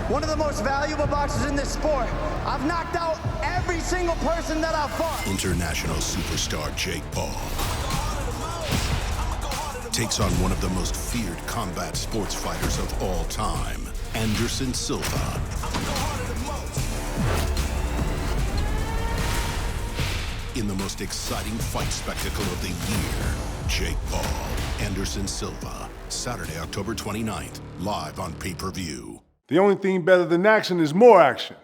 one of the most valuable boxers in this sport. I've knocked out every single person that I've fought. International superstar Jake Paul takes on one of the most feared combat sports fighters of all time, Anderson Silva. In the most exciting fight spectacle of the year, Jake Paul, Anderson Silva, Saturday, October 29th, live on pay-per-view. The only thing better than action is more action.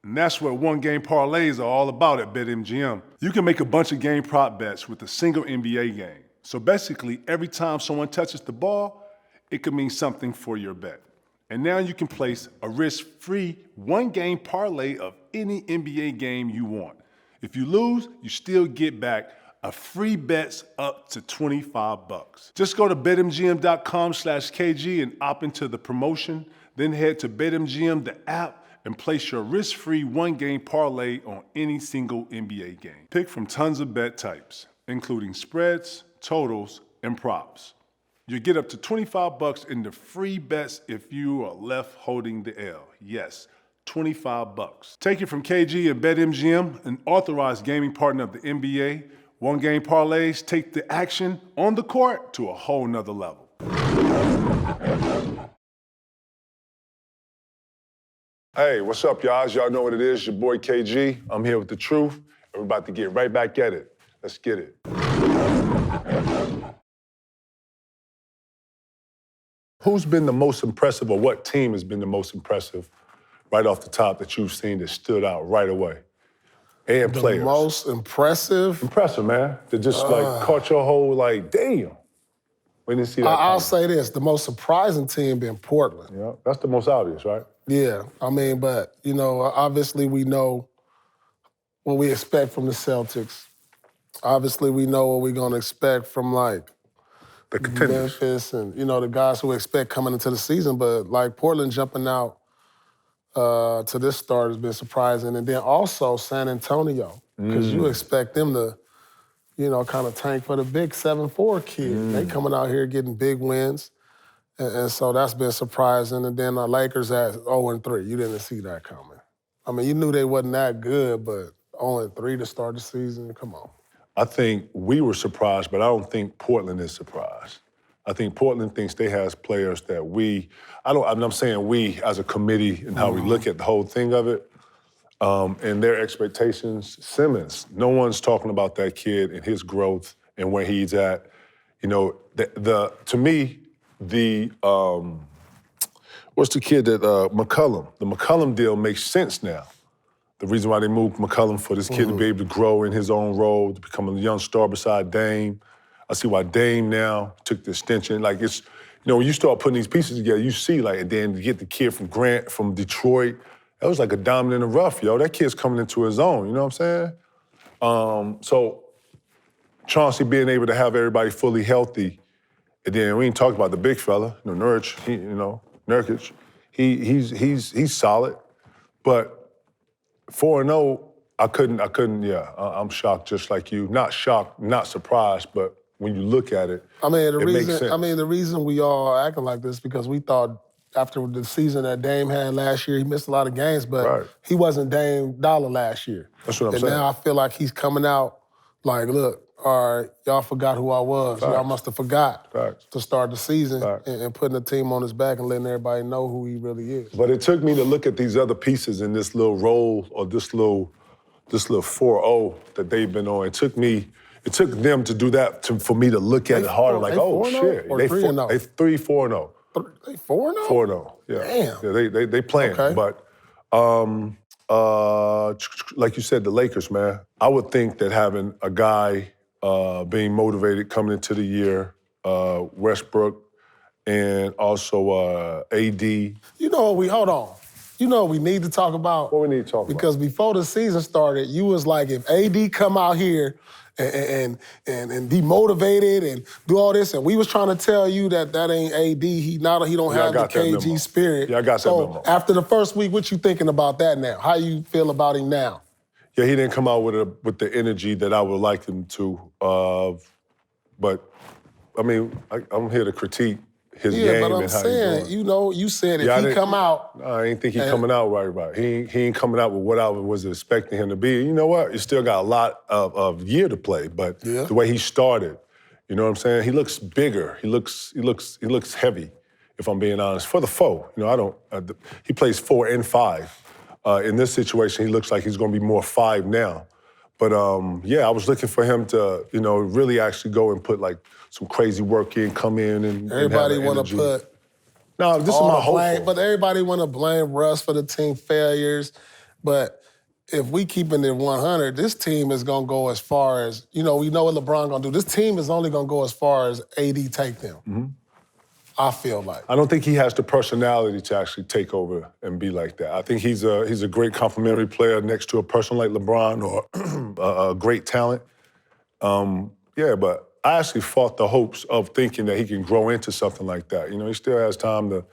And that's what one-game parlays are all about at BetMGM. You can make a bunch of game prop bets with a single NBA game. So basically, every time someone touches the ball, it could mean something for your bet. And now you can place a risk-free one-game parlay of any NBA game you want. If you lose, you still get back a free bets up to $25. Just go to betmgm.com/KG and opt into the promotion. Then head to BetMGM, the app, and place your risk-free one-game parlay on any single NBA game. Pick from tons of bet types, including spreads, totals, and props. You get up to $25 in the free bets if you are left holding the L. Yes, $25. Take it from KG and BetMGM, an authorized gaming partner of the NBA. One-game parlays take the action on the court to a whole nother level. Hey, what's up, y'all? Y'all know what it is. Your boy KG. I'm here with the truth. We're about to get right back at it. Let's get it. Who's been the most impressive, or what team has been the most impressive right off the top that you've seen that stood out right away? And the players. The most impressive? Impressive, man. That just caught your whole, damn. We didn't see that. I'll say this, the most surprising team being Portland. Yeah, that's the most obvious, right? Yeah, but, obviously we know what we expect from the Celtics. Obviously we know what we're gonna expect from, the contenders. Memphis and, the guys who we expect coming into the season. But, Portland jumping out to this start has been surprising. And then also San Antonio, because you expect them to, kind of tank for the big 7-4 kid. They coming out here getting big wins. And so that's been surprising. And then the Lakers at 0-3. You didn't see that coming. You knew they wasn't that good, but 0-3 to start the season, come on. I think we were surprised, but I don't think Portland is surprised. I think Portland thinks they has players that I'm saying we as a committee and how we look at the whole thing of it, and their expectations. Simmons, no one's talking about that kid and his growth and where he's at. To me, what's the kid that, McCollum? The McCollum deal makes sense now. The reason why they moved McCollum for this kid to be able to grow in his own role, to become a young star beside Dame. I see why Dame now took the extension. When you start putting these pieces together, you see, and then to get the kid from Grant, from Detroit, that was like a diamond in the rough, yo. That kid's coming into his own, you know what I'm saying? So Chauncey being able to have everybody fully healthy, and then we ain't talked about the big fella, Nurkic, Nurkic. He's solid, but 4-0, I'm shocked just like you. Not shocked, not surprised, but when you look at it, it makes sense. The reason we all acting like this because we thought after the season that Dame had last year, he missed a lot of games, but he wasn't Dame Dollar last year. That's what I'm saying. And now I feel like he's coming out look, all right, y'all forgot who I was. Facts. Y'all must have forgot to start the season and putting the team on his back and letting everybody know who he really is. But it took me to look at these other pieces in this little role or this little 4-0 that they've been on. It took them to do that for me to look at it harder. Shit. They 3-0? They 3-4-0. They 4-0? 4-0, yeah. Damn. Yeah, they playing. Okay. But like you said, the Lakers, man. I would think that having a guy being motivated coming into the year, Westbrook, and also AD. Hold on. You know what we need to talk about? What we need to talk about? Because before the season started, you was like, if AD come out here and be motivated and do all this, and we was trying to tell you that ain't AD. He don't have the KG spirit. Yeah, I got that memo. After the first week, what you thinking about that now? How you feel about him now? Yeah, he didn't come out with the energy that I would like him to. But I'm here to critique his Yeah, game but I'm and how saying, he's doing. you know, you said if he come out. No, I ain't think he coming out right. He ain't coming out with what I was expecting him to be. You know what? You still got a lot of year to play, but the way he started, you know what I'm saying? He looks bigger. He looks heavy, if I'm being honest. For the foe, you know, I don't. He plays 4 and 5. In this situation, he looks like he's going to be more 5 now. But yeah, I was looking for him to, you know, really actually go and put like some crazy work in, come in and everybody want to put. No, this is my hope. But everybody want to blame Russ for the team failures. But if we keeping it 100, this team is going to go as far as, you know, we know what LeBron going to do. This team is only going to go as far as AD take them. Mm-hmm. I feel like. I don't think he has the personality to actually take over and be like that. I think he's a great complementary player next to a person like LeBron or a great talent. Yeah, but I actually fought the hopes of thinking that he can grow into something like that. You know, he still has time to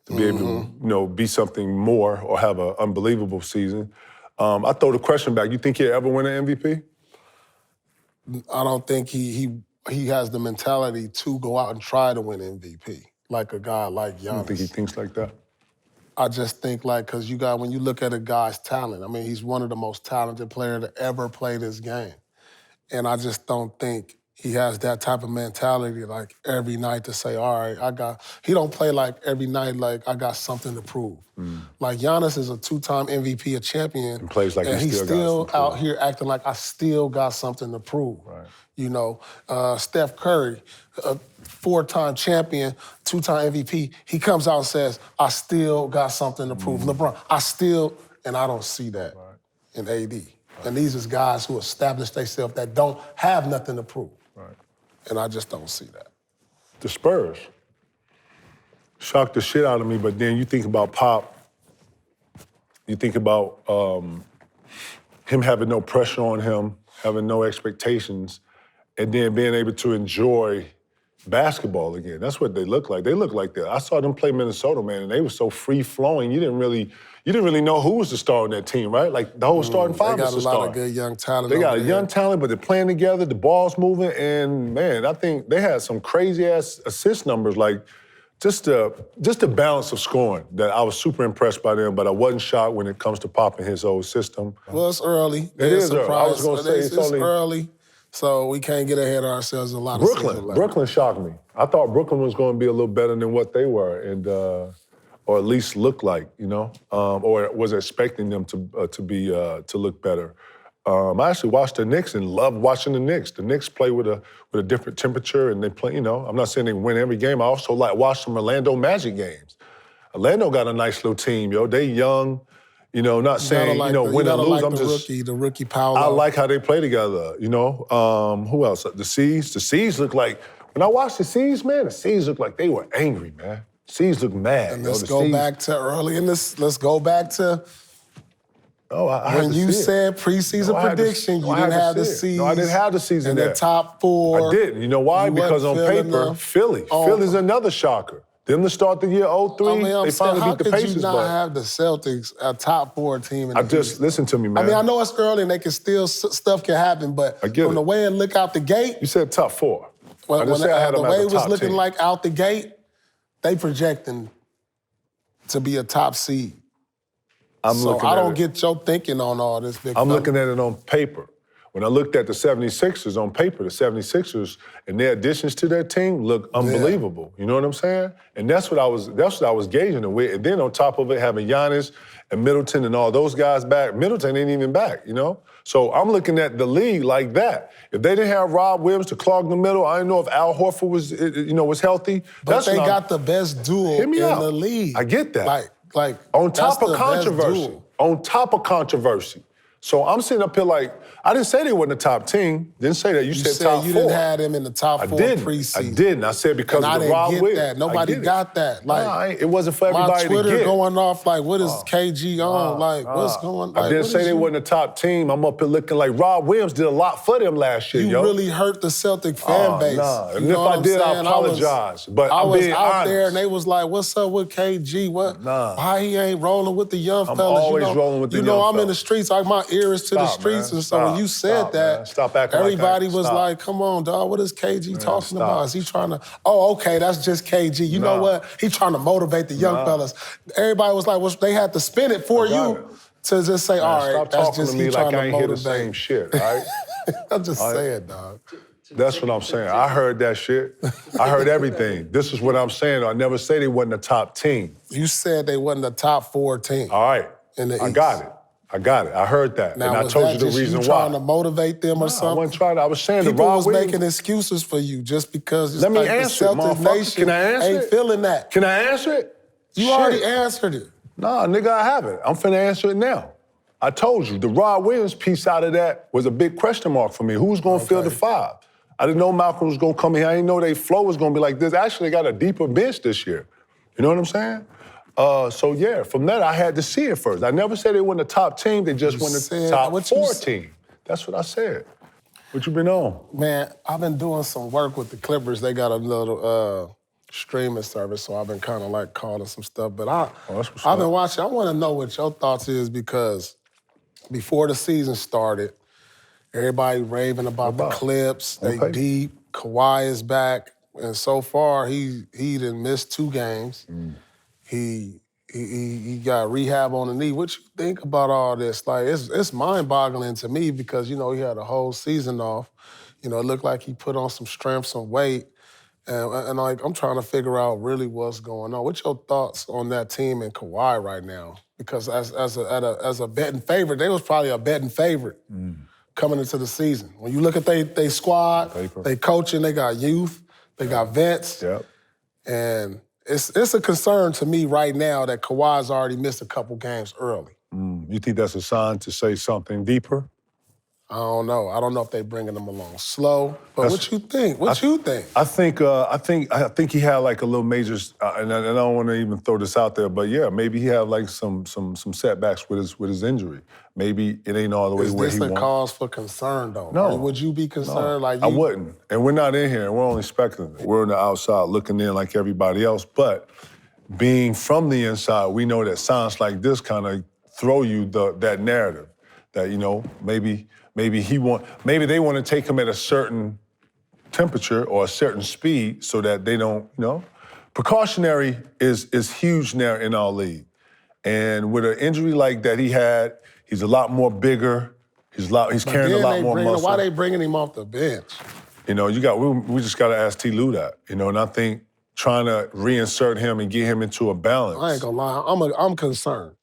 be able to, you know, be something more or have an unbelievable season. I throw the question back. You think he'll ever win an MVP? I don't think he has the mentality to go out and try to win MVP like a guy like Giannis. You don't think he thinks like that? I just think like, because when you look at a guy's talent, I mean, he's one of the most talented players to ever play this game. And I just don't think he has that type of mentality like every night to say, all right, he don't play like every night like I got something to prove. Like Giannis is a 2-time MVP, a champion. And plays like and he he's still out here acting like I still got something to prove. Right. You know, Steph Curry, a 4-time champion, 2-time MVP, he comes out and says, I still got something to prove. LeBron, and I don't see that in AD. Right. And these is guys who establish themselves that don't have nothing to prove. Right. And I just don't see that. The Spurs shocked the shit out of me, but then you think about Pop, you think about him having no pressure on him, having no expectations, and then being able to enjoy basketball again. That's what they look like. They look like that. I saw them play Minnesota, man, and they were so free-flowing. You didn't really know who was the star on that team, right? Like the whole starting five was the star. They got a lot of good young talent. They got a young talent, but they're playing together. The ball's moving, and man, I think they had some crazy-ass assist numbers. Like just the balance of scoring that I was super impressed by them. But I wasn't shocked when it comes to popping his old system. Well, it's early. It is early. I was going to say it's only early. So we can't get ahead of ourselves a lot. Brooklyn shocked me. I thought Brooklyn was going to be a little better than what they were, and or at least look like, you know, or was expecting them to look better. I actually watched the Knicks and loved watching the Knicks. The Knicks play with a different temperature, and they play. You know, I'm not saying they win every game. I also watch some Orlando Magic games. Orlando got a nice little team, yo. They young. You know, not saying, win or lose. I'm just the rookie Paolo. I like how they play together, you know. Who else? The C's. The C's look like, when I watched the C's, man, the C's look like they were angry, man. C's look mad. And let's go back to early in this. Let's go back to when you said preseason prediction, you didn't have the C's. No, I didn't have the C's in there. The top 4. I didn't. You know why? Because on paper, Philly. Philly's another shocker. Them to start the year 0-3, they finally beat the Pacers. How could you not have the Celtics a top 4 team in the East? Listen to me, man. I mean, I know it's early and stuff can happen, but from the way it look out the gate. You said top 4. Well, I just said I had them the way as a top it was looking team. like out the gate, they projecting to be a top seed. I don't get your thinking on all this, big I'm fella. looking at it on paper. When I looked at the 76ers on paper, the 76ers and their additions to their team look unbelievable. You know what I'm saying? And that's what I was gauging it with. And then on top of it, having Giannis and Middleton and all those guys back, Middleton ain't even back, you know? So I'm looking at the league like that. If they didn't have Rob Williams to clog the middle, I didn't know if Al Horford was healthy. But they got the best duel in the league. I get that. Like on top of controversy. On top of controversy. So I'm sitting up here like, I didn't say they weren't a top team. Didn't say that. You said top 4. You didn't have them in the top 4 preseason. I didn't. I said because of the Rob Williams. That. Nobody got that. Like, it wasn't for everybody to get. My Twitter going off like, what is KG on? What's going on? I didn't say they weren't a top team. I'm up here looking like Rob Williams did a lot for them last year, You really hurt the Celtic fan base. And if I did, I apologize. But I was being out honest. there and they was like, what's up with KG? Why he ain't rolling with the young fellas? I'm always rolling with the young I'm in fellas. the streets. Like my ears to the streets. Man. And so when you said that, man. Stop acting everybody like that. was Stop. like, come on, dog, what is KG talking stop. about? Is he trying to, oh, okay, that's just KG. You know what? He trying to motivate the young fellas. Everybody was like, well, they had to spin it for you to just say, all right, stop that's talking just to me he like trying I to ain't hear the motivate. same shit, all right? I'm just saying, dog. That's what I'm saying. I heard that shit. I heard everything. This is what I'm saying. I never say they wasn't a top team. You said they wasn't a top 4 team. All right. In the I East. got it. I heard that. Now, and I was told that you the just reason you why. trying to motivate them or I something? wasn't trying to. I was saying People the Rod was Williams. making excuses for you just because it's Let me like answer it, the Celtics motherfucker. Nation Can I answer ain't it? feeling that. Can I answer it? You Shit. already answered it. Nah, nigga, I haven't. I'm finna answer it now. I told you, the Rod Williams piece out of that was a big question mark for me. Who's gonna fill the 5? I didn't know Malcolm was gonna come here. I didn't know their flow was gonna be like this. Actually, they got a deeper bench this year. You know what I'm saying? So yeah, from that, I had to see it first. I never said they weren't a top team, they just weren't a top 4 team. That's what I said. What you been on? Man, I've been doing some work with the Clippers. They got a little streaming service, so I've been kind of like calling some stuff. But I've been watching. I want to know what your thoughts is because before the season started, everybody raving about the Clips. They deep. Kawhi is back, and so far he done missed 2 games. He got rehab on the knee. What you think about all this? Like, it's mind-boggling to me because, you know, he had a whole season off. You know, it looked like he put on some strength, some weight. And like, I'm trying to figure out really what's going on. What's your thoughts on that team and Kawhi right now? Because as a betting favorite, they was probably a betting favorite coming into the season. When you look at they squad, they coaching, they got youth, they got vets. And it's a concern to me right now that Kawhi's already missed a couple games early. You think that's a sign to say something deeper? I don't know. I don't know if they bringing him along slow. But what you think? What you think? I think he had like a little major, and I don't want to even throw this out there, but yeah, maybe he had like some setbacks with his injury. Maybe it ain't all the way where he wants. Is this a cause for concern though? No. Or would you be concerned? No, like I wouldn't. And we're not in here. We're only speculating. We're on the outside looking in like everybody else. But being from the inside, we know that signs like this kind of throw you that narrative that, you know, maybe they want to take him at a certain temperature or a certain speed so that they don't, you know. Precautionary is huge now in our league. And with an injury like that he had, he's a lot more bigger. He's carrying a lot more muscle. Why they bringing him off the bench? You know, we just got to ask T. Lue that. You know, and I think trying to reinsert him and get him into a balance. I ain't gonna lie, I'm concerned.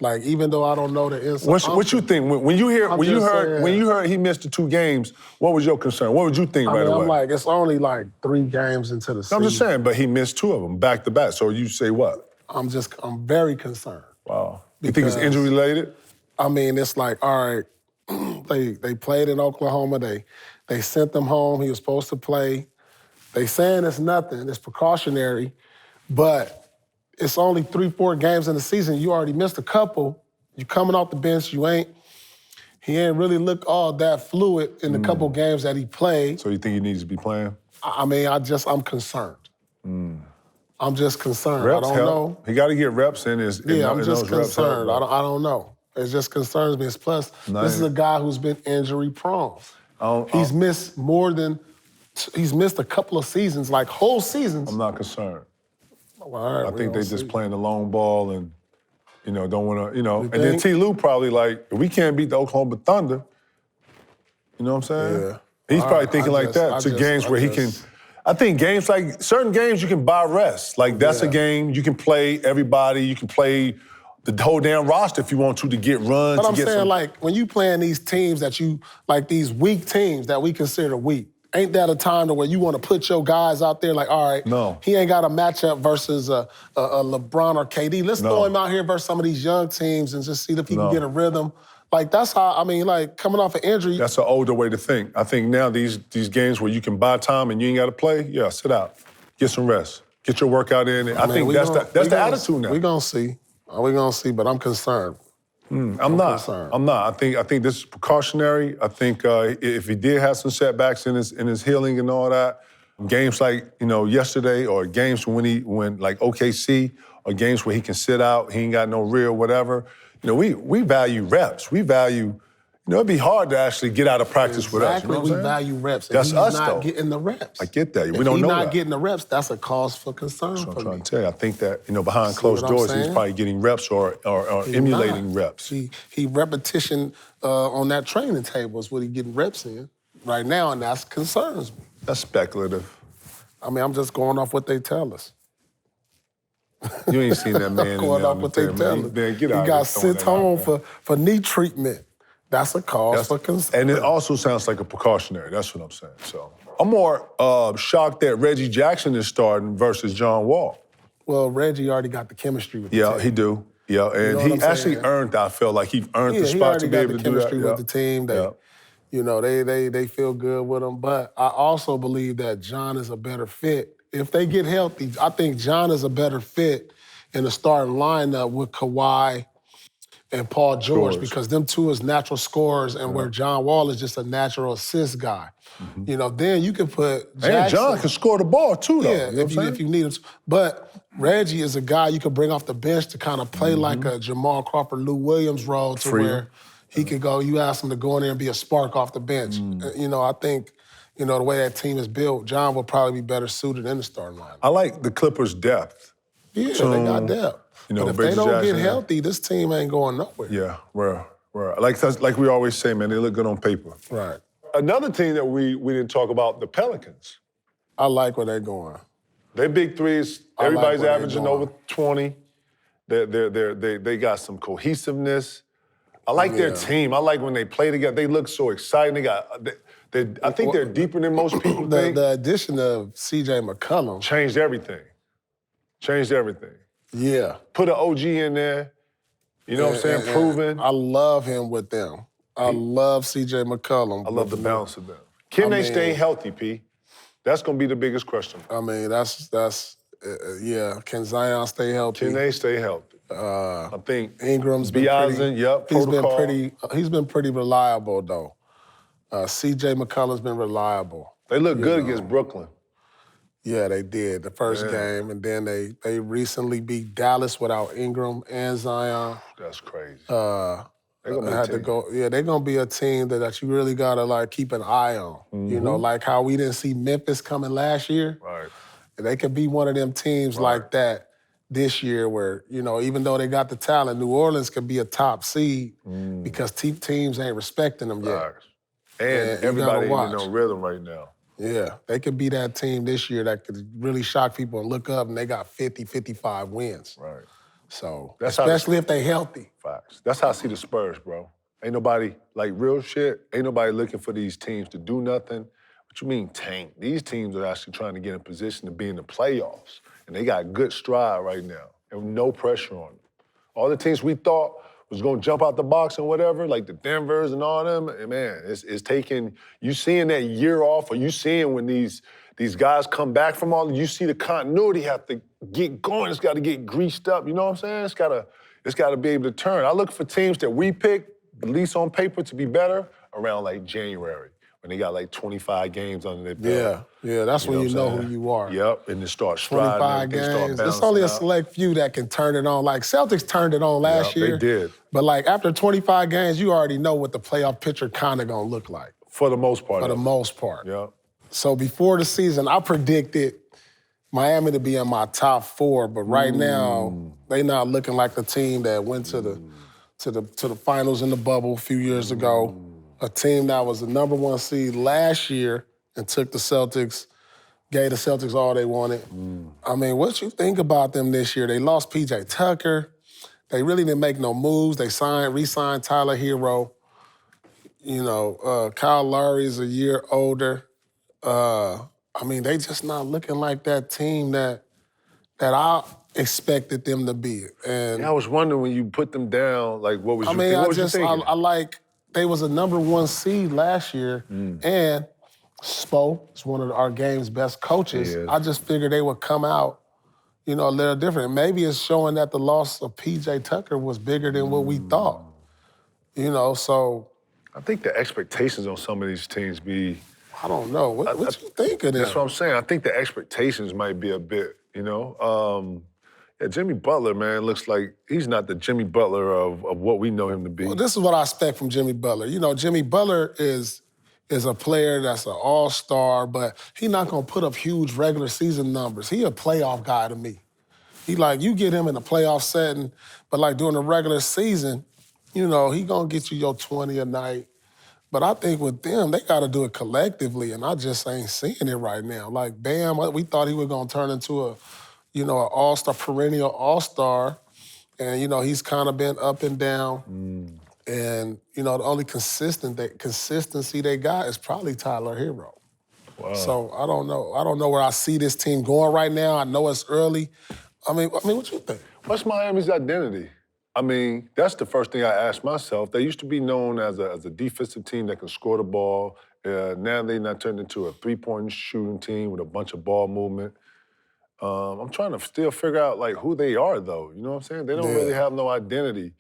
Like, even though I don't know the inside. What you think when you heard he missed the 2 games? What was your concern? What would you think right away? I'm like, it's only like 3 games into the season. I'm just saying, but he missed 2 of them back to back. So you say what? I'm very concerned. Wow. You think it's injury related? I mean, it's like, all right, they played in Oklahoma. They sent them home. He was supposed to play. They saying it's nothing. It's precautionary, but it's only 3-4 games in the season. You already missed a couple. You coming off the bench. He ain't really looked all that fluid in the couple games that he played. So you think he needs to be playing? I mean, I'm concerned. I'm just concerned. Reps I don't know. He got to get reps in his. I'm just concerned. I don't know. It just concerns me. Plus, this is a guy who's been injury prone. He's missed a couple of seasons, like whole seasons. I'm not concerned. Well, I think they just playing the long ball and, you know, don't want to, you know. You and then think? T. Lue probably like, if we can't beat the Oklahoma Thunder, you know what I'm saying? Yeah. He's probably thinking like that to games where he can. I think games like, certain games you can buy rest. Like that's a game you can play everybody. You can play the whole damn roster if you want to get runs. But I'm saying, like, when you playing these teams like these weak teams that we consider weak, ain't that a time to where you want to put your guys out there like, all right, he ain't got a matchup versus a LeBron or KD. Let's throw him out here versus some of these young teams and just see if he can get a rhythm. Like, that's how, I mean, like, coming off an injury. That's an older way to think. I think now these games where you can buy time and you ain't got to play, sit out. Get some rest. Get your workout in. I think that's the attitude now. We're going to see. We're going to see, but I'm concerned. I'm not. Concerned. I'm not. I think this is precautionary. I think if he did have some setbacks in his healing and all that, games like, you know, yesterday or games when like OKC or games where he can sit out, he ain't got no real whatever, you know, we value reps. We value You know, it'd be hard to actually get out of practice with us. You know what I'm we saying? value reps. And That's he's us, not though. getting the reps. I get that. If We don't know he's that. not getting the reps, that's a cause for concern That's what for I'm trying me. to tell you. I think that, you know, behind See closed what I'm doors, he's saying? probably getting reps or emulating reps. He repetition on that training table is what he getting reps in right now, and that concerns me. That's speculative. I mean, I'm just going off what they tell us. You ain't seen that man Going off what they tell us. Man, get He out got of here, sent home for knee treatment. That's a cause for concern. And it also sounds like a precautionary. That's what I'm saying. So I'm more shocked that Reggie Jackson is starting versus John Wall. Well, Reggie already got the chemistry with the team. He do. Yeah, and You know he what I'm actually saying? earned that. I felt like he earned the he spot to be already able got to the do that. chemistry with the team. They feel good with him. But I also believe that John is a better fit. If they get healthy, I think John is a better fit in the starting lineup with Kawhi and Paul George because them two is natural scorers and where John Wall is just a natural assist guy. Mm-hmm. You know, then you can put Jackson. And John can score the ball too, though. Yeah, you know if you need him. But Reggie is a guy you can bring off the bench to kind of play like a Jamal Crawford, Lou Williams role to where he could go, you ask him to go in there and be a spark off the bench. You know, I think, you know, the way that team is built, John will probably be better suited in the starting lineup. I like the Clippers' depth. Yeah, they got depth. You know, but if Reggie they don't Jackson, get healthy, this team ain't going nowhere. Yeah, well, like we always say, man, they look good on paper. Right. Another team that we didn't talk about, the Pelicans. I like where they're going. They big threes. I like Everybody's where they're averaging going. over 20. They got some cohesiveness. I like their team. I like when they play together. They look so exciting. I think they're deeper than most people think. The addition of C.J. McCollum Changed everything. Yeah. Put an OG in there. You know what I'm saying? Proven. I love him with them. I love C.J. McCollum. I love the balance of them. Can they stay healthy, P? That's going to be the biggest question. I mean, that's Can Zion stay healthy? Can they stay healthy? I think Ingram's been he's been pretty reliable, though. C.J. McCollum's been reliable. They look good against Brooklyn. Yeah, they did the first game, and then they recently beat Dallas without Ingram and Zion. That's crazy. They're gonna be a team that you really gotta like keep an eye on. You know, like how we didn't see Memphis coming last year. Right. They could be one of them teams like that this year, where you know, even though they got the talent, New Orleans could be a top seed because teams ain't respecting them yet. Right. And everybody in no rhythm right now. Yeah, they could be that team this year that could really shock people and look up and they got 50, 55 wins. Right. So, That's especially if they healthy. Facts. That's how I see the Spurs, bro. Ain't nobody, like real shit, ain't nobody looking for these teams to do nothing. What you mean tank? These teams are actually trying to get in position to be in the playoffs. And they got good stride right now and no pressure on them. All the teams we thought was gonna jump out the box and whatever, like the Denvers and all them, and man, it's taking, you seeing that year off, or you seeing when these guys come back from all, you see the continuity have to get going, it's gotta get greased up, you know what I'm saying? It's gotta be able to turn. I look for teams that we pick, at least on paper, to be better around like January, when they got like 25 games under their belt. Yeah, that's when you know who you are. Yep, and then start striding. 25 games. There's only a select few that can turn it on. Like Celtics turned it on last year. They did. But like after 25 games, you already know what the playoff picture kind of gonna look like. For the most part. For the most part. Yeah. So before the season, I predicted Miami to be in my top 4, but right now they not looking like the team that went to the finals in the bubble a few years ago. A team that was the number 1 seed last year and took the Celtics, gave the Celtics all they wanted. I mean, what you think about them this year? They lost P.J. Tucker. They really didn't make no moves. They re-signed Tyler Hero. You know, Kyle Lowry is a year older. I mean, they just not looking like that team that I expected them to be. And I was wondering when you put them down, like what was you thinking? I like, they was a number 1 seed last year, and Spo is one of our game's best coaches. I just figured they would come out, you know, a little different. Maybe it's showing that the loss of P.J. Tucker was bigger than what we thought. You know, so. I think the expectations on some of these teams be. I don't know. What you think of them? That's what I'm saying. I think the expectations might be a bit, you know. Yeah, Jimmy Butler, man, looks like he's not the Jimmy Butler of what we know him to be. Well, this is what I expect from Jimmy Butler. You know, Jimmy Butler is a player that's an all-star, but he's not going to put up huge regular season numbers. He a playoff guy to me. He like, you get him in a playoff setting, but like during the regular season, you know, he going to get you your 20 a night. But I think with them, they got to do it collectively, and I just ain't seeing it right now. Like, Bam, we thought he was going to turn into an all-star, perennial all-star, and, you know, he's kind of been up and down. And, you know, the only consistency they got is probably Tyler Hero. Wow. So I don't know. I don't know where I see this team going right now. I know it's early. I mean, what you think? What's Miami's identity? I mean, that's the first thing I asked myself. They used to be known as a defensive team that can score the ball. Now they're not turned into a three-point shooting team with a bunch of ball movement. I'm trying to still figure out, like, who they are, though. You know what I'm saying? They don't really have no identity.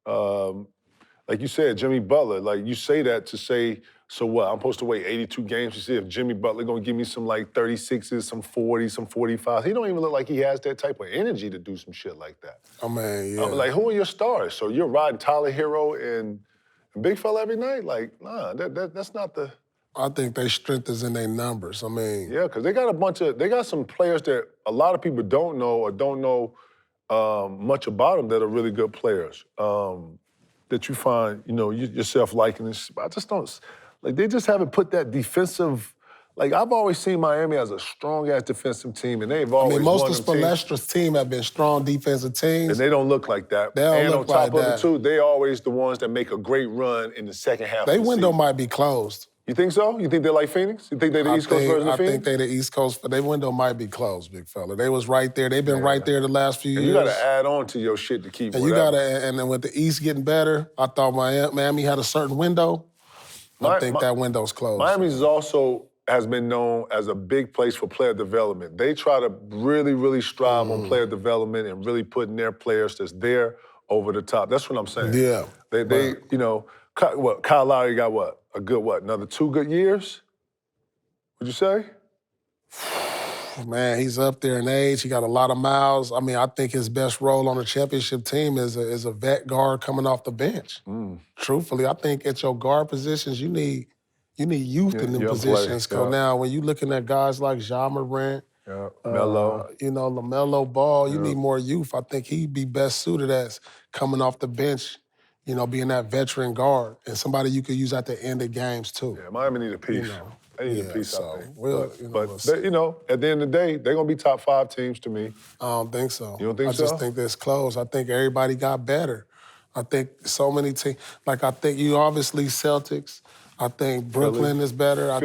Like you said, Jimmy Butler, like, you say that to say, so what, I'm supposed to wait 82 games to see if Jimmy Butler gonna give me some, like, 36s, some 40s, some 45s. He don't even look like he has that type of energy to do some shit like that. I mean, yeah. Like, who are your stars? So you're riding Tyler Hero and Big Fella every night? Like, nah, that's not the... I think their strength is in their numbers. I mean... Yeah, because they got some players that a lot of people don't know or don't know much about them that are really good players. That you find, you know, yourself liking this. I just don't, like, they just haven't put that defensive, like, I've always seen Miami as a strong-ass defensive team, and they've always most of Spoelstra's team have been strong defensive teams. And they don't look like that. They don't look like that. And on top of it, too, they always the ones that make a great run in the second half of the Their window season. might be closed. You think so? You think they're like Phoenix? You think they're the East Coast version of Phoenix? I think they're the East Coast, but their window might be closed, big fella. They was right there. They've been right there the last few years. You got to add on to your shit to keep. And and then with the East getting better, I thought Miami had a certain window. I think that window's closed. Miami's has been known as a big place for player development. They try to really, really strive on player development and really putting their players that's there over the top. That's what I'm saying. Yeah. They you know, Kyle Lowry got what? A good another 2 good years? Would you say? Man, he's up there in age. He got a lot of miles. I mean, I think his best role on a championship team is a vet guard coming off the bench. Truthfully, I think at your guard positions, you need youth in them positions. Because now, when you're looking at guys like Ja Morant, Melo. you know, LaMelo Ball, you need more youth. I think he'd be best suited as coming off the bench, you know, being that veteran guard and somebody you could use at the end of games, too. Yeah, Miami need a piece. You know, they need a piece, I think. But see. you know, at the end of the day, they're going to be top 5 teams to me. I don't think so. You don't think so? I just think that's close. I think everybody got better. I think so many teams, like I think you obviously Celtics. I think Brooklyn is better. I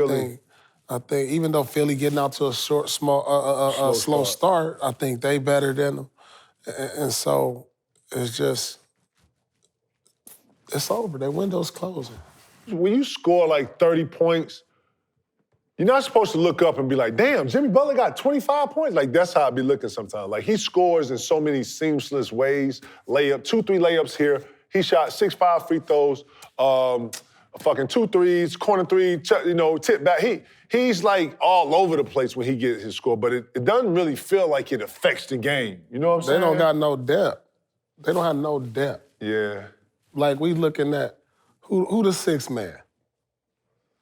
think even though Philly getting out to a slow start, I think they better than them. And so it's just, it's over. Their window's closing. When you score like 30 points, you're not supposed to look up and be like, damn, Jimmy Butler got 25 points. Like, that's how I be looking sometimes. Like, he scores in so many seamless ways. 2-3 layups here. He shot 6-5 free throws, fucking 2 threes, corner 3, you know, tip back. He's like all over the place when he gets his score, but it doesn't really feel like it affects the game. You know what I'm saying? They don't got no depth. They don't have no depth. Yeah. Like, we looking at, who the 6th man?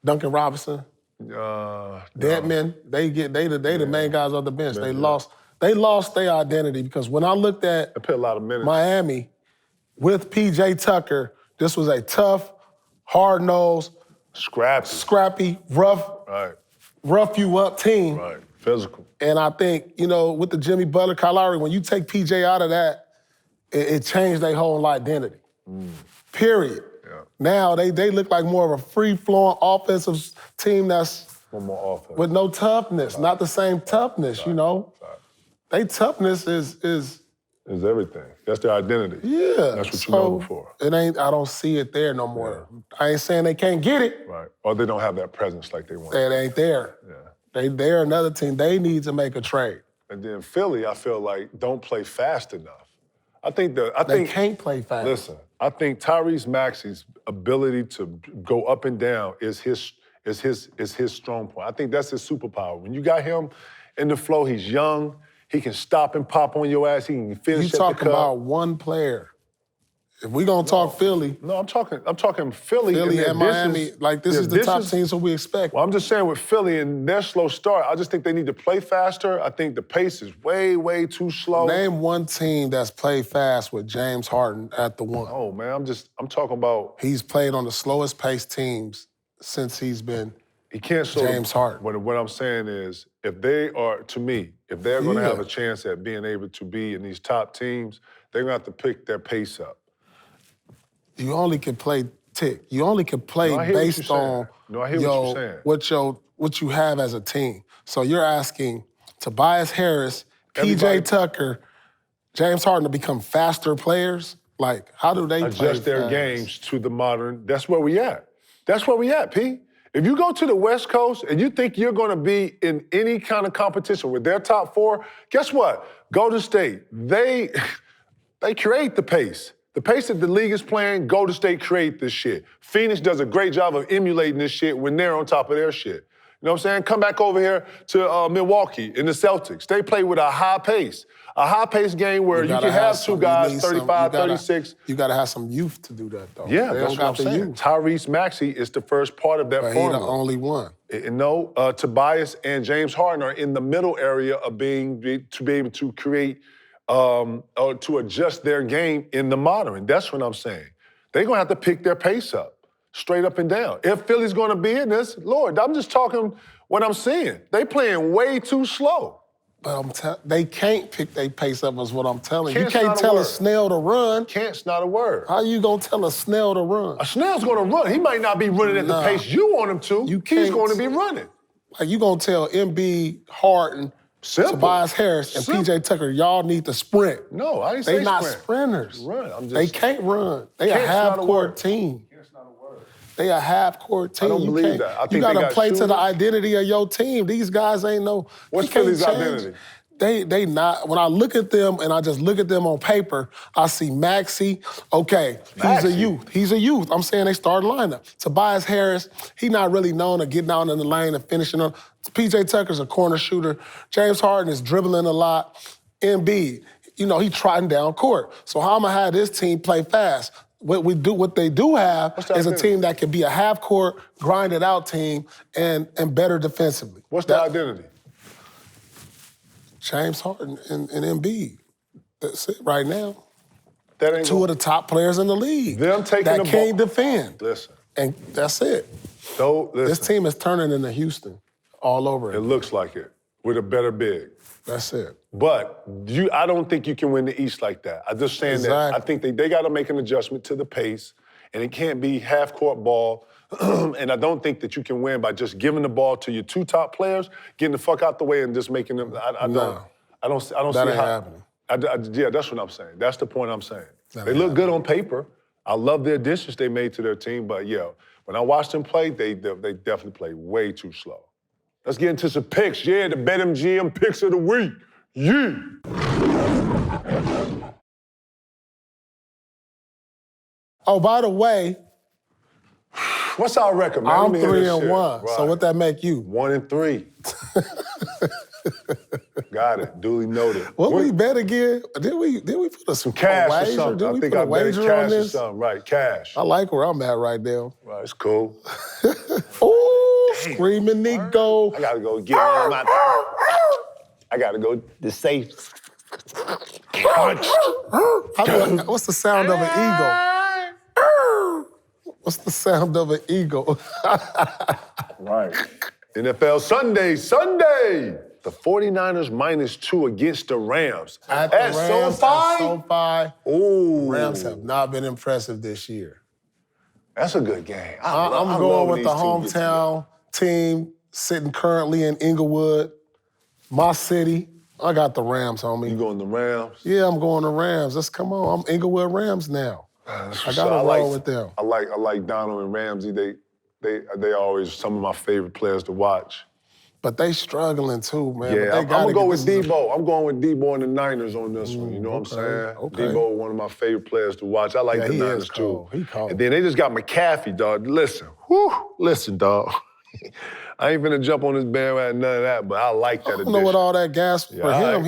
Duncan Robinson? Deadman? They the main guys on the bench. They lost their identity because when I looked at they put a lot of minutes. Miami with P.J. Tucker, this was a tough, hard-nosed, scrappy, rough you up team. Right, physical. And I think, you know, with the Jimmy Butler, Kyle Lowry, when you take P.J. out of that, it changed their whole identity. Period. Yeah. Now they look like more of a free-flowing offensive team that's one more offense. with no toughness, not the same toughness, you know? They toughness is everything. That's their identity. Yeah. That's what you're known for. I don't see it there no more. Yeah. I ain't saying they can't get it. Right. Or they don't have that presence like they want. It ain't there. Yeah. They're another team. They need to make a trade. And then Philly, I feel like, don't play fast enough. They can't play fast. Listen, I think Tyrese Maxey's ability to go up and down is his strong point. I think that's his superpower. When you got him in the flow, he's young, He can stop and pop on your ass. He can finish at the cup. You talking about one player. If we gonna talk Philly. No, I'm talking Philly. Philly and Miami, this is the top teams that we expect. Well, I'm just saying with Philly and their slow start, I just think they need to play faster. I think the pace is way, way too slow. Name one team that's played fast with James Harden at the one. Oh, man, I'm talking about... He's played on the slowest paced teams since he's been James Harden. What I'm saying is, if they're going to have a chance at being able to be in these top teams, they're going to have to pick their pace up. You only can play tick. You only can play based on what you have as a team. So you're asking Tobias Harris, PJ Tucker, James Harden to become faster players? Like, how do they adjust their games to the modern? That's where we at. That's where we at, P. If you go to the West Coast and you think you're going to be in any kind of competition with their top four, guess what? Golden State, they create the pace. The pace that the league is playing, Golden State create this shit. Phoenix does a great job of emulating this shit when they're on top of their shit. You know what I'm saying? Come back over here to Milwaukee in the Celtics. They play with a high pace. A high-paced game where you can have two guys, 35, 36. You got to have some youth to do that, though. Yeah, that's what I'm saying. Tyrese Maxey is the first part of that formula. He's the only one. No, Tobias and James Harden are in the middle area of to be able to create or to adjust their game in the modern. That's what I'm saying. They're going to have to pick their pace up, straight up and down. If Philly's going to be in this, Lord, I'm just talking what I'm seeing. They playing way too slow. But they can't pick their pace up is what I'm telling you. You can't tell a snail to run. Can't's not a word. How you going to tell a snail to run? A snail's going to run. He might not be running at the pace you want him to. He's going to be running. Like, you going to tell Embiid, Harden, Tobias Harris, and PJ Tucker, y'all need to sprint. No, I didn't say sprint. They're not sprinters. Run. They can't run. They a half-court team. They a half-court team. I don't believe that. You got to play to the identity of your team. These guys ain't no... What's Philly's identity? They not... When I look at them and I just look at them on paper, I see Maxey. Okay, he's a youth. He's a youth. I'm saying they starting lineup. Tobias Harris, he not really known to getting out in the lane and finishing up. PJ Tucker's a corner shooter. James Harden is dribbling a lot. Embiid, he trotting down court. So how am I have this team play fast? What they do have is a team that can be a half-court, grinded-out team and better defensively. What's the identity? James Harden and Embiid. That's it right now. That ain't two of the top players in the league. Them taking that the ball. can't defend. Listen. And that's it. So, listen. This team is turning into Houston all over. It looks like it, with a better big. That's it. But I don't think you can win the East like that. I'm just saying that I think they got to make an adjustment to the pace, and it can't be half-court ball. And I don't think that you can win by just giving the ball to your two top players, getting the fuck out the way, and just making them. I don't see how. Happening. Yeah, that's what I'm saying. That's the point I'm saying. They look good on paper. I love the additions they made to their team, but when I watched them play, they definitely play way too slow. Let's get into some picks. Yeah, the BetMGM picks of the week. Yeah. Oh, by the way, what's our record, man? I'm 3-1. Right. So what that make you? 1-3. Got it. Duly noted. What we bet again? Did we put some cash wager? or something? Did we I think put I a wager cash on this? Or something. Right, cash. I like where I'm at right now. Right, it's cool. Ooh, screaming Nico. I gotta go get one of my. I gotta go the safe. What's the sound of an eagle? What's the sound of an eagle? Right. NFL Sunday. The 49ers -2 against the Rams. At SoFi? SoFi. Ooh. Rams have not been impressive this year. That's a good game. I'm going with the hometown team sitting currently in Inglewood, my city. I got the Rams, homie. You going the Rams? Yeah, I'm going the Rams. Let's come on. I'm Inglewood Rams now. I got to roll with them. I like Donald and Ramsey. They always some of my favorite players to watch. But they struggling too, man. Yeah, I'm gonna go with Debo. I'm going with Debo and the Niners on this one. You know what I'm saying? Okay. Debo, one of my favorite players to watch. I like the Niners too. He cold. And then they just got McCaffrey, dog. Listen, dog. I ain't finna jump on this bandwagon, none of that, but I like that I don't know what all that gas for him.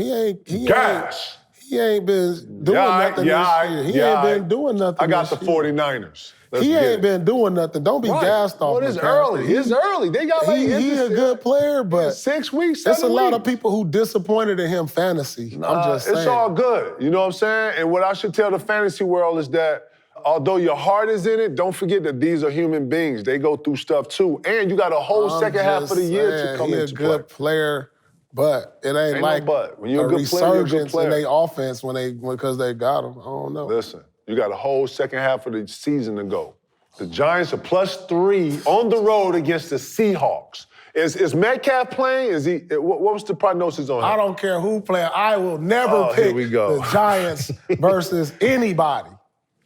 Gas. He ain't been doing nothing this year. He ain't been doing nothing I got the this year. 49ers. He ain't been doing nothing. Don't be gassed off. Well, it's early. It's early. They got like He's a good player, but 6 weeks, 7 there's a lot weeks. of people who disappointed in him fantasy. I'm just saying. It's all good. You know what I'm saying? And what I should tell the fantasy world is that although your heart is in it, don't forget that these are human beings. They go through stuff too. And you got a whole second half of the year to come into play. He's a good player, but it ain't like no but. When you're a a good player, you're a good resurgence player. in their offense because they got him. I don't know. Listen, you got a whole second half of the season to go. The Giants are +3 on the road against the Seahawks. Is Metcalf playing? What was the prognosis on him? I don't care who playing. I will never pick the Giants versus anybody.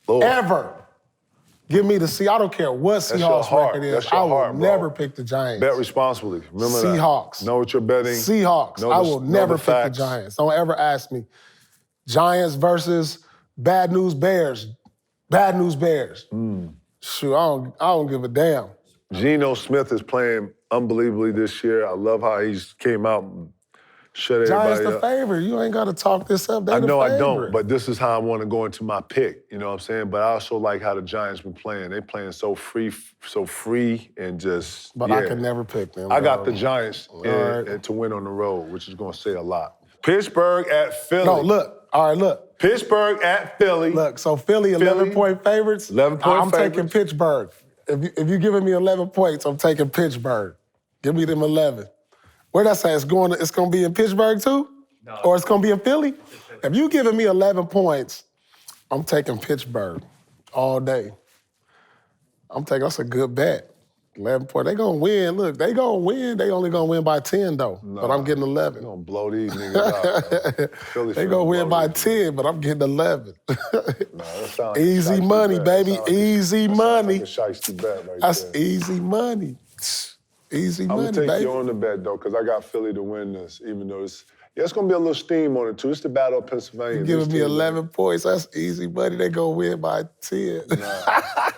Lord. Ever. Give me the Seahawks. I don't care what Seahawks record is. I will never pick the Giants. Bet responsibly. Remember Seahawks. that. Know what you're betting. Seahawks. I will never pick the Giants. Don't ever ask me. Giants versus Bad News Bears. Bad News Bears. Shoot, I don't give a damn. Geno Smith is playing unbelievably this year. I love how he's came out and shut everybody Giants the favorite. You ain't got to talk this up. I know I don't, but this is how I want to go into my pick. You know what I'm saying? But I also like how the Giants been playing. They playing so free and just. But I could never pick them. I got the Giants to win on the road, which is going to say a lot. Pittsburgh at Philly. No, look. All right, look. Pittsburgh at Philly. Look, so Philly 11-point favorites. 11-point I'm taking Pittsburgh. If you're giving me 11 points, I'm taking Pittsburgh. Give me them 11. Where that say? It's going to be in Pittsburgh too? No. Or it's going to be in Philly? If you giving me 11 points, I'm taking Pittsburgh all day. That's a good bet. 11 points. They going to win. Look, they going to win. They only going to win by 10 though. No, but I'm getting 11. You're going to blow these niggas out. They going to win by 10, but I'm getting 11. Like easy money, baby. Easy money. Like a shiesty bet right That's there. easy money. Easy money, baby. I'm going to take you on the bet, though, because I got Philly to win this, even though it's going to be a little steam on it, too. It's the Battle of Pennsylvania. You're giving me 11 points. That's easy money. They going to win by 10. Now,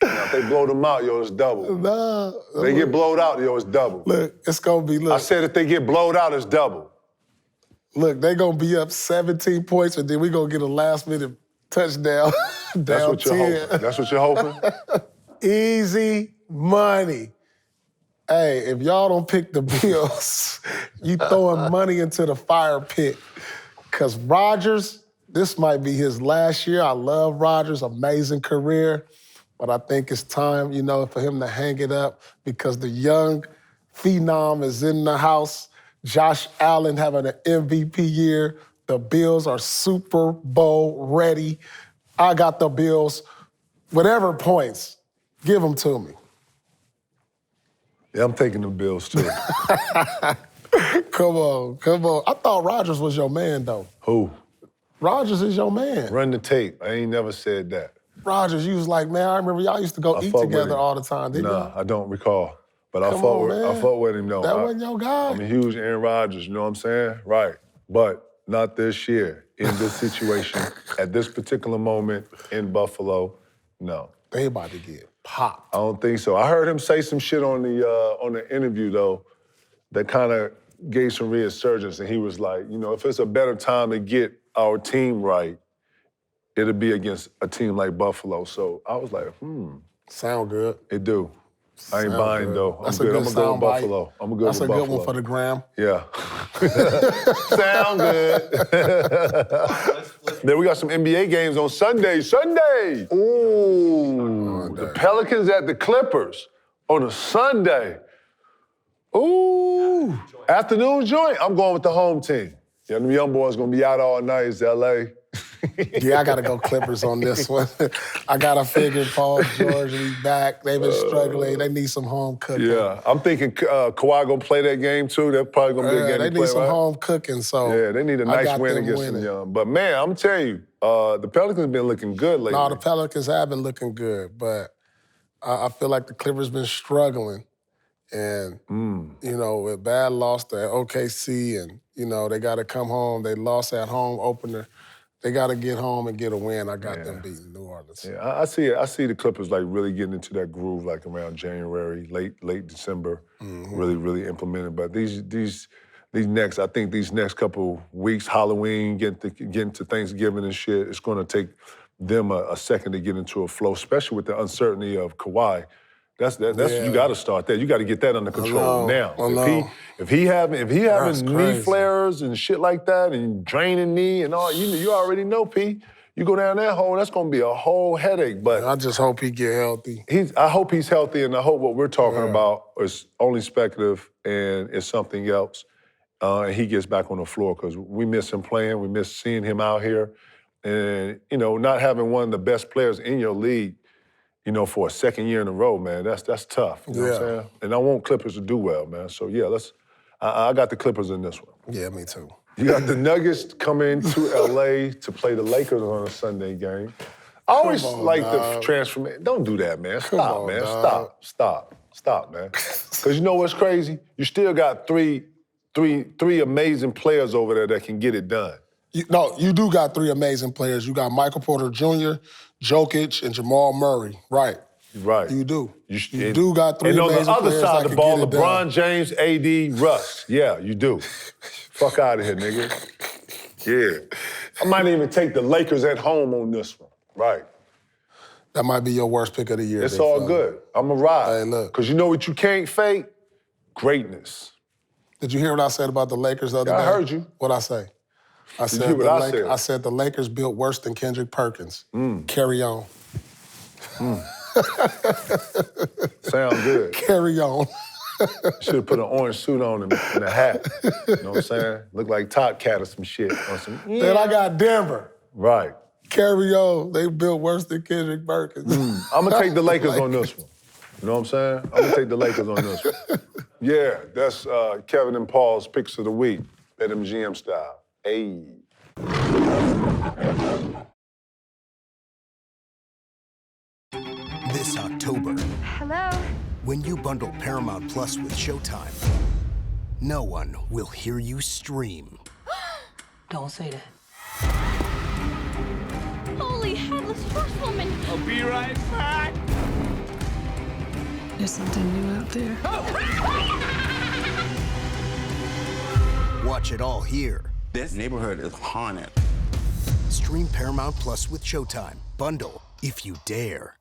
if they blow them out, yo, it's double. Nah. If they get blowed out, yo, it's double. Look, it's going to be, I said if they get blowed out, it's double. Look, they going to be up 17 points, and then we going to get a last-minute touchdown. That's what you're hoping. That's what you're hoping? Easy money. Hey, if y'all don't pick the Bills, you throwing money into the fire pit. Because Rodgers, this might be his last year. I love Rodgers, amazing career. But I think it's time, for him to hang it up because the young phenom is in the house. Josh Allen having an MVP year. The Bills are Super Bowl ready. I got the Bills. Whatever points, give them to me. Yeah, I'm taking the Bills, too. Come on. I thought Rodgers was your man, though. Who? Rodgers is your man. Run the tape. I ain't never said that. Rodgers, you was like, man, I remember y'all used to go eat together all the time, didn't you? I don't recall. But I fought with him, though. That wasn't your guy. I'm a huge Aaron Rodgers, you know what I'm saying? Right. But not this year, in this situation, at this particular moment in Buffalo, no. They about to get popped. I don't think so. I heard him say some shit on the interview, though, that kind of gave some resurgence, and he was like, if it's a better time to get our team right, it'll be against a team like Buffalo. So I was like, Sound good. It do. I ain't buying, though. That's I'm a good. good I'm going to go with sound Buffalo. I'm going to go That's with a Buffalo. good one for the gram. Yeah. Sound good. Then we got some NBA games on Sunday. Ooh. The Pelicans at the Clippers on a Sunday. Ooh. Afternoon joint. I'm going with the home team. Yeah, them young boys going to be out all night. It's L.A. Yeah, I got to go Clippers on this one. I got to figure Paul George will be back. They've been struggling. They need some home cooking. Yeah, I'm thinking Kawhi going to play that game, too. They're probably going to be a game They need some home cooking, so yeah, they need a nice win against them young. But, man, I'm telling you, the Pelicans been looking good lately. No, the Pelicans have been looking good, but I feel like the Clippers been struggling. And, with bad loss to OKC and, they got to come home. They lost at home opener. They got to get home and get a win. I got them beating New Orleans. Yeah, I see it. I see the Clippers like really getting into that groove like around January, late December, really implementing. But these next, I think these next couple weeks, Halloween, getting to Thanksgiving and shit, it's going to take them a second to get into a flow, especially with the uncertainty of Kawhi. That's you got to start that. You got to get that under control now. If he having knee flares and shit like that, and draining knee and all, you already know, P. You go down that hole, that's gonna be a whole headache. But I just hope he get healthy. I hope he's healthy, and I hope what we're talking about is only speculative and it's something else. And he gets back on the floor because we miss him playing. We miss seeing him out here, and not having one of the best players in your league. For a second year in a row, man, that's tough. You know what I'm saying? And I want Clippers to do well, man. So yeah, I got the Clippers in this one. Yeah, me too. You got the Nuggets coming to LA to play the Lakers on a Sunday game. I always like the transformation. Don't do that, man. Stop, man. Stop, man. Because you know what's crazy? You still got three amazing players over there that can get it done. You do got three amazing players. You got Michael Porter Jr., Jokic, and Jamal Murray. Right. You do. You do got three amazing players. And on the other side of the ball, LeBron James, AD, Russ. Yeah, you do. Fuck out of here, nigga. Yeah. I might even take the Lakers at home on this one. Right. That might be your worst pick of the year. It's all good. I'm a ride. Hey, look. Because you know what you can't fake? Greatness. Did you hear what I said about the Lakers the other day? I heard you. What'd I say? I said the Lakers built worse than Kendrick Perkins. Carry on. Sound good. Carry on. Should have put an orange suit on and a hat. You know what I'm saying? Look like Top Cat or some shit. Then I got Denver. Right. Carry on. They built worse than Kendrick Perkins. I'm going to take the Lakers on this one. You know what I'm saying? I'm going to take the Lakers on this one. Yeah, that's Kevin and Paul's picks of the week. BetMGM style. Hey. This October. Hello? When you bundle Paramount Plus with SHOWTIME, no one will hear you stream. Don't say that. Holy headless horsewoman! I'll be right back. There's something new out there. Watch it all here. This neighborhood is haunted. Stream Paramount Plus with SHOWTIME. Bundle if you dare.